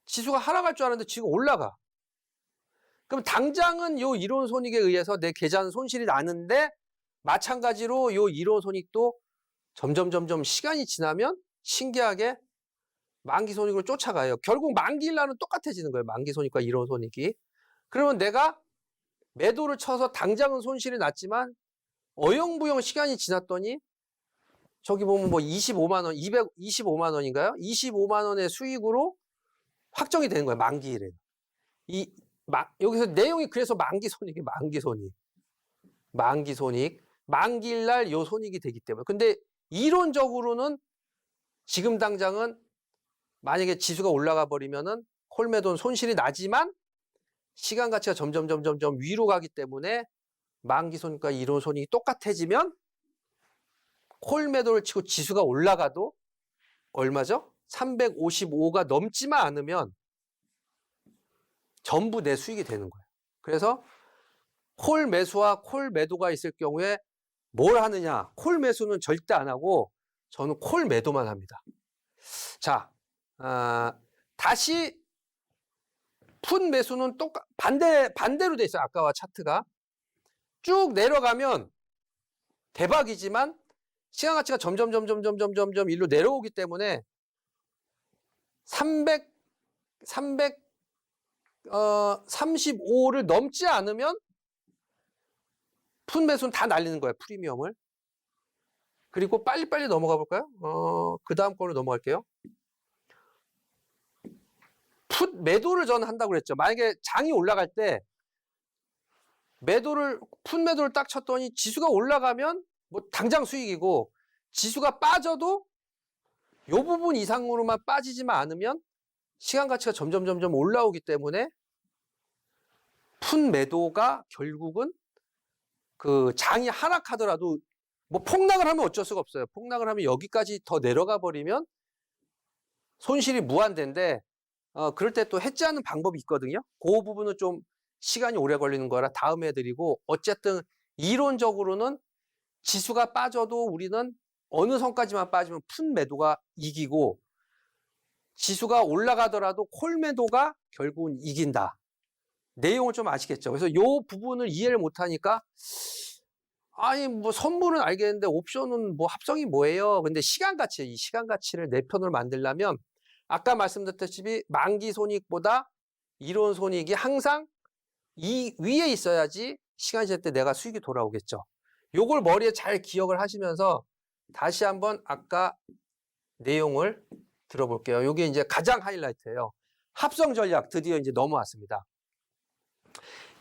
지수가 하락할 줄 알았는데 지금 올라가. 그럼 당장은 이 이론 손익에 의해서 내 계좌는 손실이 나는데 마찬가지로 이 이론 손익도 점점 시간이 지나면 신기하게 만기 손익으로 쫓아가요. 결국 만기일 날은 똑같아지는 거예요. 만기 손익과 이론 손익이. 그러면 내가 매도를 쳐서 당장은 손실이 났지만 어영부영 시간이 지났더니 저기 보면 뭐 25만 원, 225만 원인가요? 25만 원의 수익으로 확정이 되는 거예요. 만기일에. 여기서 내용이 그래서 만기 손익이 만기 손익. 만기 손익. 만기일 날 요 손익이 되기 때문에. 근데 이론적으로는 지금 당장은 만약에 지수가 올라가 버리면은 콜매도는 손실이 나지만 시간 가치가 점점 위로 가기 때문에 만기 손익과 이론 손익이 똑같아지면 콜매도를 치고 지수가 올라가도 얼마죠? 355가 넘지만 않으면 전부 내 수익이 되는 거예요. 그래서 콜 매수와 콜 매도가 있을 경우에 뭘 하느냐? 콜 매수는 절대 안 하고 저는 콜 매도만 합니다. 자, 다시 풋 매수는 반대로 돼 있어요. 아까와 차트가 쭉 내려가면 대박이지만 시간 가치가 점점 일로 내려오기 때문에 335를 넘지 않으면 풋 매수는 다 날리는 거예요. 프리미엄을. 그리고 빨리빨리 넘어가 볼까요? 그 다음 걸로 넘어갈게요. 풋 매도를 저는 한다고 그랬죠. 만약에 장이 올라갈 때 풋 매도를 딱 쳤더니 지수가 올라가면 뭐 당장 수익이고 지수가 빠져도 요 부분 이상으로만 빠지지만 않으면 시간 가치가 점점 올라오기 때문에 풋 매도가 결국은 그 장이 하락하더라도 뭐 폭락을 하면 어쩔 수가 없어요. 폭락을 하면 여기까지 더 내려가 버리면 손실이 무한대인데 그럴 때 또 해지하는 방법이 있거든요. 그 부분은 좀 시간이 오래 걸리는 거라 다음에 해드리고 어쨌든 이론적으로는 지수가 빠져도 우리는 어느 선까지만 빠지면 풋 매도가 이기고 지수가 올라가더라도 콜 매도가 결국은 이긴다. 내용을 좀 아시겠죠? 그래서 이 부분을 이해를 못하니까 아니 뭐 선물은 알겠는데 옵션은 뭐 합성이 뭐예요? 근데 이 시간 가치를 내 편으로 만들려면 아까 말씀드렸다시피 만기 손익보다 이론 손익이 항상 이 위에 있어야지 시간이 지날 때 내가 수익이 돌아오겠죠. 요걸 머리에 잘 기억을 하시면서 다시 한번 아까 내용을 들어볼게요. 요게 이제 가장 하이라이트예요. 합성 전략 드디어 이제 넘어왔습니다.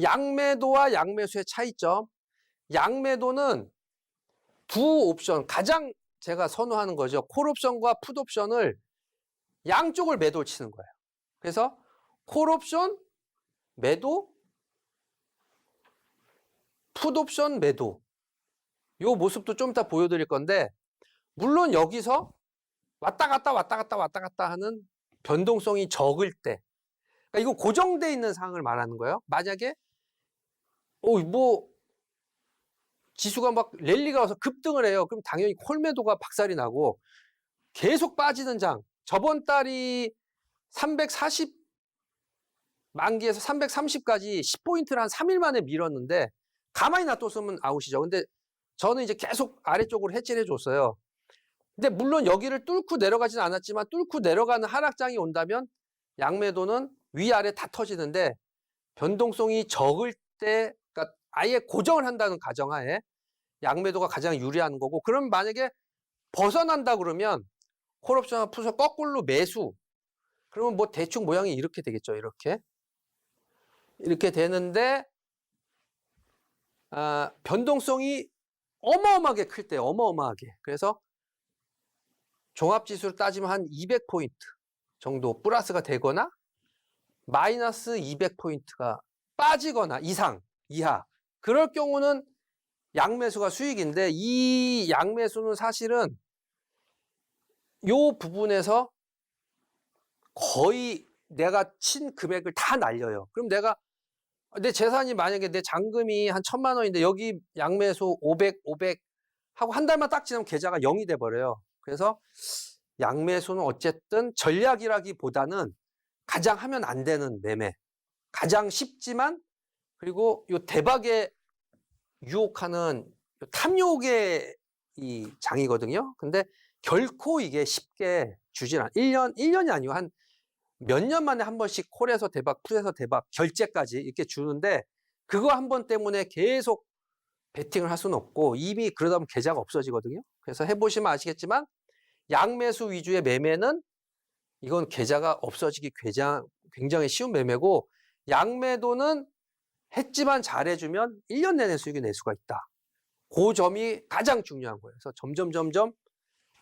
양매도와 양매수의 차이점. 양매도는 두 옵션, 가장 제가 선호하는 거죠. 콜 옵션과 풋 옵션을 양쪽을 매도를 치는 거예요. 그래서 콜 옵션 매도, 풋 옵션 매도. 요 모습도 좀 이따 보여드릴 건데 물론 여기서 왔다 갔다 하는 변동성이 적을 때, 그러니까 이거 고정돼 있는 상황을 말하는 거예요. 만약에 뭐 지수가 막 랠리가 와서 급등을 해요. 그럼 당연히 콜매도가 박살이 나고 계속 빠지는 장. 저번 달이 340 만기에서 330까지 10포인트를 한 3일 만에 밀었는데 가만히 놔뒀으면 아웃이죠. 근데 저는 이제 계속 아래쪽으로 해지를 해줬어요. 근데 물론 여기를 뚫고 내려가지는 않았지만 뚫고 내려가는 하락장이 온다면 양매도는 위아래 다 터지는데 변동성이 적을 때, 그러니까 아예 고정을 한다는 가정하에 양매도가 가장 유리한 거고, 그럼 만약에 벗어난다 그러면 콜옵션과 풋을 거꾸로 매수, 그러면 뭐 대충 모양이 이렇게 되겠죠. 이렇게 되는데 변동성이 어마어마하게 클 때, 어마어마하게. 그래서 종합지수를 따지면 한 200포인트 정도 플러스가 되거나 마이너스 200포인트가 빠지거나 이하. 그럴 경우는 양매수가 수익인데 이 양매수는 사실은 요 부분에서 거의 내가 친 금액을 다 날려요. 그럼 내 재산이 만약에 내 잔금이 한 1,000만 원인데 여기 양매수 500 하고 한 달만 딱 지나면 계좌가 0이 돼 버려요. 그래서 양매수는 어쨌든 전략이라기보다는 가장 하면 안 되는 매매. 가장 쉽지만 그리고 요 대박에 유혹하는 탐욕의 이 장이거든요. 근데 결코 이게 쉽게 주진 않아요. 1년이 아니고 한 몇 년 만에 한 번씩 콜에서 대박, 풋에서 대박, 결제까지 이렇게 주는데 그거 한 번 때문에 계속 베팅을 할 수는 없고 이미 그러다 보면 계좌가 없어지거든요. 그래서 해보시면 아시겠지만 양매수 위주의 매매는 이건 계좌가 없어지기 굉장히 쉬운 매매고 양매도는 했지만 잘해주면 1년 내내 수익을 낼 수가 있다. 그 점이 가장 중요한 거예요. 그래서 점점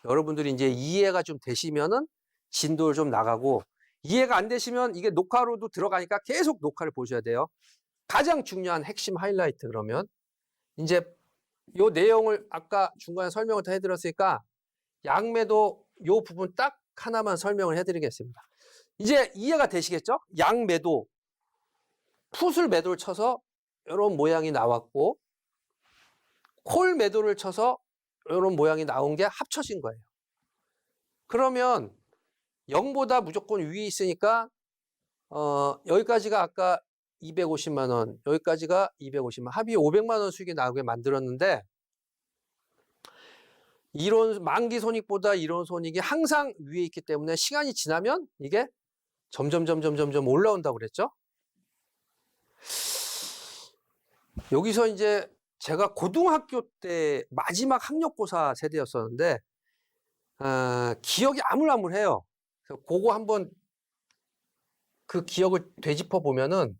여러분들이 이제 이해가 좀 되시면은 진도를 좀 나가고 이해가 안 되시면 이게 녹화로도 들어가니까 계속 녹화를 보셔야 돼요. 가장 중요한 핵심 하이라이트 그러면 이제 요 내용을 아까 중간에 설명을 다 해드렸으니까 양매도 요 부분 딱 하나만 설명을 해드리겠습니다. 이제 이해가 되시겠죠? 양매도 풋을 매도를 쳐서 이런 모양이 나왔고 콜 매도를 쳐서 이런 모양이 나온 게 합쳐진 거예요. 그러면 0보다 무조건 위에 있으니까 여기까지가 아까 250만 원, 여기까지가 250만 원, 합이 500만 원 수익이 나오게 만들었는데 이론 만기 손익보다 이론 손익이 항상 위에 있기 때문에 시간이 지나면 이게 점점 올라온다고 그랬죠. 여기서 이제 제가 고등학교 때 마지막 학력고사 세대였었는데 기억이 아물아물해요. 그래서 그거 한번 그 기억을 되짚어 보면은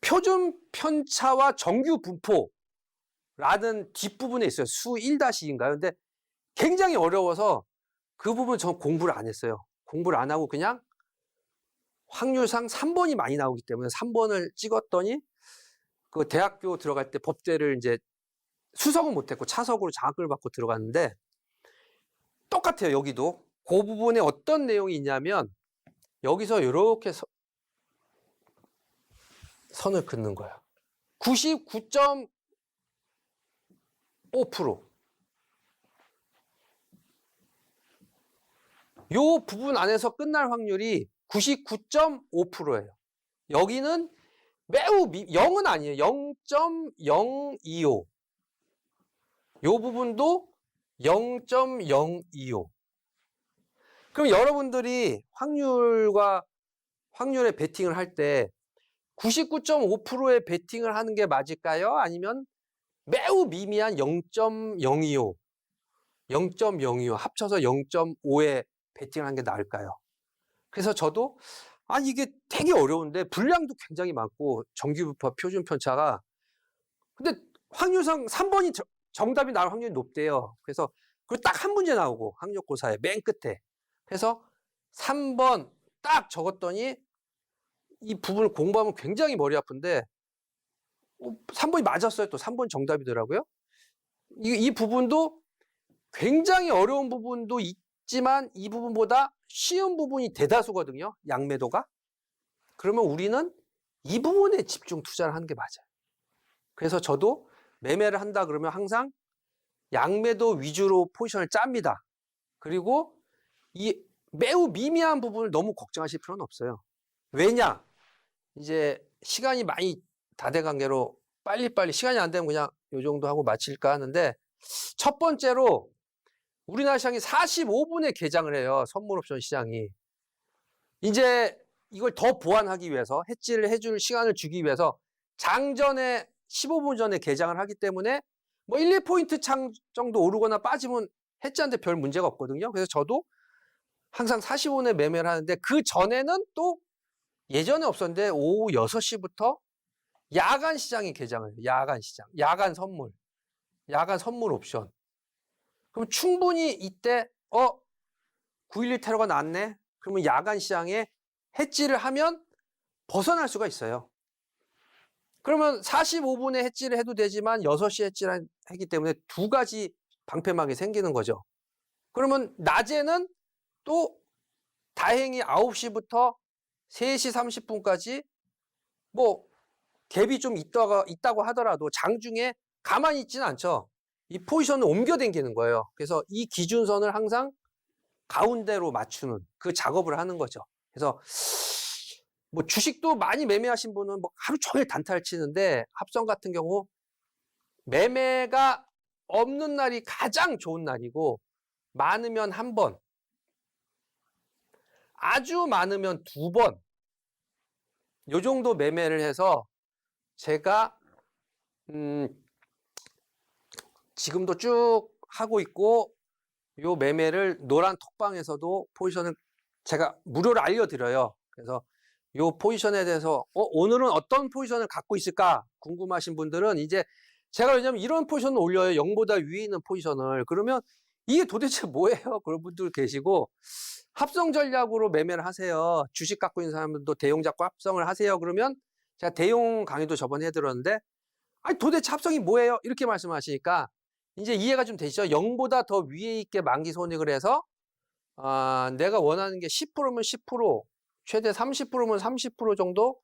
표준 편차와 정규 분포라는 뒷부분에 있어요. 수 1-2인가요? 근데 굉장히 어려워서 그 부분 전 공부를 안 했어요. 공부를 안 하고 그냥 확률상 3번이 많이 나오기 때문에 3번을 찍었더니 그 대학교 들어갈 때 법대를 이제 수석은 못했고 차석으로 장학금을 받고 들어갔는데 똑같아요. 여기도 그 부분에 어떤 내용이 있냐면 여기서 이렇게 선을 긋는 거예요. 99.5%. 요 부분 안에서 끝날 확률이 99.5%예요. 여기는 매우 0은 아니에요. 0.025. 요 부분도 0.025. 그럼 여러분들이 확률에 베팅을 할 때 99.5%의 베팅을 하는 게 맞을까요? 아니면 매우 미미한 0.025, 0.025 합쳐서 0.5에 베팅을 하는 게 나을까요? 그래서 저도 이게 되게 어려운데 분량도 굉장히 많고 정규분포 표준 편차가 근데 확률상 3번이 정답이 나올 확률이 높대요. 그래서 그리고 딱 한 문제 나오고 학력고사에 맨 끝에 그래서 3번 딱 적었더니 이 부분을 공부하면 굉장히 머리 아픈데 3번이 맞았어요. 또 3번 정답이더라고요. 이 부분도 굉장히 어려운 부분도 있지만 이 부분보다 쉬운 부분이 대다수거든요. 양매도가. 그러면 우리는 이 부분에 집중 투자를 하는 게 맞아요. 그래서 저도 매매를 한다 그러면 항상 양매도 위주로 포지션을 짭니다. 그리고 이 매우 미미한 부분을 너무 걱정하실 필요는 없어요. 왜냐? 이제 시간이 많이 다 돼 관계로 빨리빨리 시간이 안 되면 그냥 요 정도 하고 마칠까 하는데 첫 번째로 우리나라 시장이 45분에 개장을 해요. 선물 옵션 시장이. 이제 이걸 더 보완하기 위해서 해지를 해줄 시간을 주기 위해서 장전에 15분 전에 개장을 하기 때문에 뭐 1, 2포인트 정도 오르거나 빠지면 해지하는데 별 문제가 없거든요. 그래서 저도 항상 45분에 매매를 하는데 그 전에는 또 예전에 없었는데 오후 6시부터 야간 시장이 개장을 해요. 야간 시장. 야간 선물 옵션. 그럼 충분히 이때 9.11 테러가 났네. 그러면 야간 시장에 해지를 하면 벗어날 수가 있어요. 그러면 45분에 해지를 해도 되지만 6시에 해지를 하기 때문에 두 가지 방패막이 생기는 거죠. 그러면 낮에는 또 다행히 9시부터 3시 30분까지 뭐 갭이 좀 있다고 하더라도 장중에 가만히 있지는 않죠. 이 포지션을 옮겨 당기는 거예요. 그래서 이 기준선을 항상 가운데로 맞추는 그 작업을 하는 거죠. 그래서 뭐 주식도 많이 매매하신 분은 뭐 하루 종일 단타를 치는데 합성 같은 경우 매매가 없는 날이 가장 좋은 날이고 많으면 1번, 아주 많으면 2번 요 정도 매매를 해서 제가 지금도 쭉 하고 있고 요 매매를 노란 톡방에서도 포지션을 제가 무료로 알려드려요. 그래서 요 포지션에 대해서 오늘은 어떤 포지션을 갖고 있을까 궁금하신 분들은 이제 제가 왜냐면 이런 포지션을 올려요. 0보다 위에 있는 포지션을. 그러면 이게 도대체 뭐예요? 그런 분들 계시고 합성 전략으로 매매를 하세요. 주식 갖고 있는 사람들도 대용 잡고 합성을 하세요. 그러면 제가 대용 강의도 저번에 해드렸는데 아니 도대체 합성이 뭐예요? 이렇게 말씀하시니까 이제 이해가 좀 되시죠? 0보다 더 위에 있게 만기 손익을 해서 내가 원하는 게 10%면 10%, 최대 30%면 30% 정도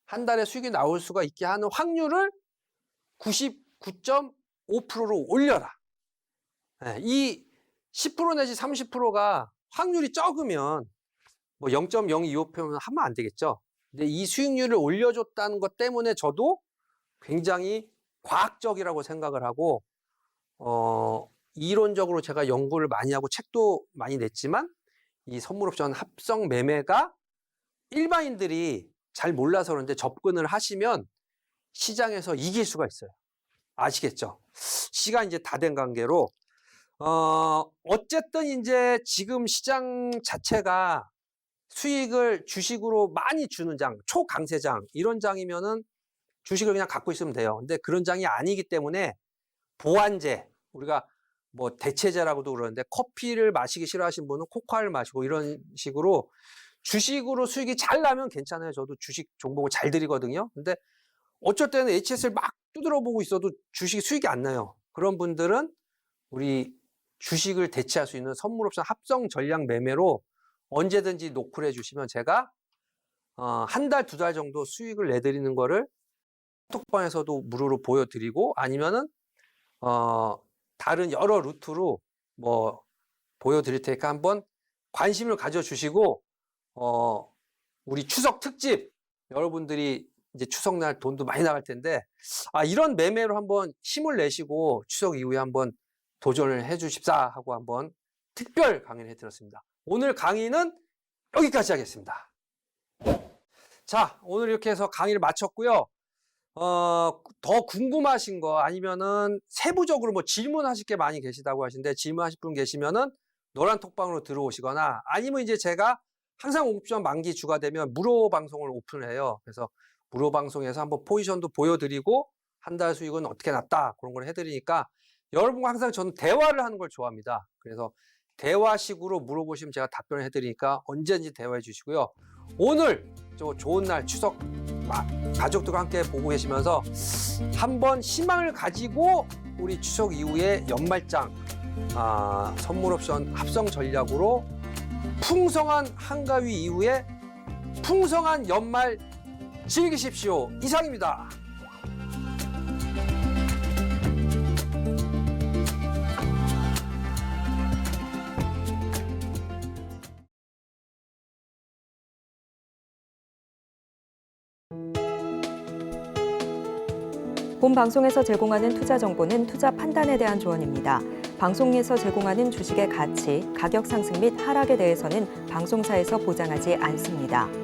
한 달에 수익이 나올 수가 있게 하는 확률을 99.5%로 올려라. 이 10% 내지 30%가 확률이 적으면 뭐 0.025%면 하면 안 되겠죠. 근데 이 수익률을 올려줬다는 것 때문에 저도 굉장히 과학적이라고 생각을 하고 이론적으로 제가 연구를 많이 하고 책도 많이 냈지만 이 선물옵션 합성 매매가 일반인들이 잘 몰라서 그런데 접근을 하시면 시장에서 이길 수가 있어요. 아시겠죠? 시간 이제 다 된 관계로 어쨌든 이제 지금 시장 자체가 수익을 주식으로 많이 주는 장, 초강세장 이런 장이면은 주식을 그냥 갖고 있으면 돼요. 근데 그런 장이 아니기 때문에 보완제, 우리가 뭐 대체제라고도 그러는데 커피를 마시기 싫어하시는 분은 코코아를 마시고 이런 식으로 주식으로 수익이 잘 나면 괜찮아요. 저도 주식 종목을 잘 드리거든요. 근데 어쩔 때는 HS를 막 두드려 보고 있어도 주식이 수익이 안 나요. 그런 분들은 우리 주식을 대체할 수 있는 선물옵션 합성 전략 매매로 언제든지 노크를 해주시면 제가 한 달, 2달 정도 수익을 내드리는 거를 톡방에서도 무료로 보여드리고 아니면은 다른 여러 루트로 뭐 보여드릴 테니까 한번 관심을 가져주시고 우리 추석 특집 여러분들이 이제 추석날 돈도 많이 나갈 텐데 이런 매매로 한번 힘을 내시고 추석 이후에 한번 도전을 해 주십사 하고 한번 특별 강의를 해드렸습니다. 오늘 강의는 여기까지 하겠습니다. 자, 오늘 이렇게 해서 강의를 마쳤고요. 더 궁금하신 거 아니면은 세부적으로 뭐 질문하실 게 많이 계시다고 하시는데 질문하실 분 계시면은 노란 톡방으로 들어오시거나 아니면 이제 제가 항상 옵션 만기 주가 되면 무료 방송을 오픈을 해요. 그래서 무료 방송에서 한번 포지션도 보여드리고 한 달 수익은 어떻게 났다 그런 걸 해드리니까 여러분과 항상 저는 대화를 하는 걸 좋아합니다. 그래서 대화식으로 물어보시면 제가 답변을 해드리니까 언제든지 대화해 주시고요. 오늘 좋은 날 추석 가족들과 함께 보고 계시면서 한번 희망을 가지고 우리 추석 이후에 연말장 선물옵션 합성 전략으로 풍성한 한가위 이후에 풍성한 연말 즐기십시오. 이상입니다. 본 방송에서 제공하는 투자 정보는 투자 판단에 대한 조언입니다. 방송에서 제공하는 주식의 가치, 가격 상승 및 하락에 대해서는 방송사에서 보장하지 않습니다.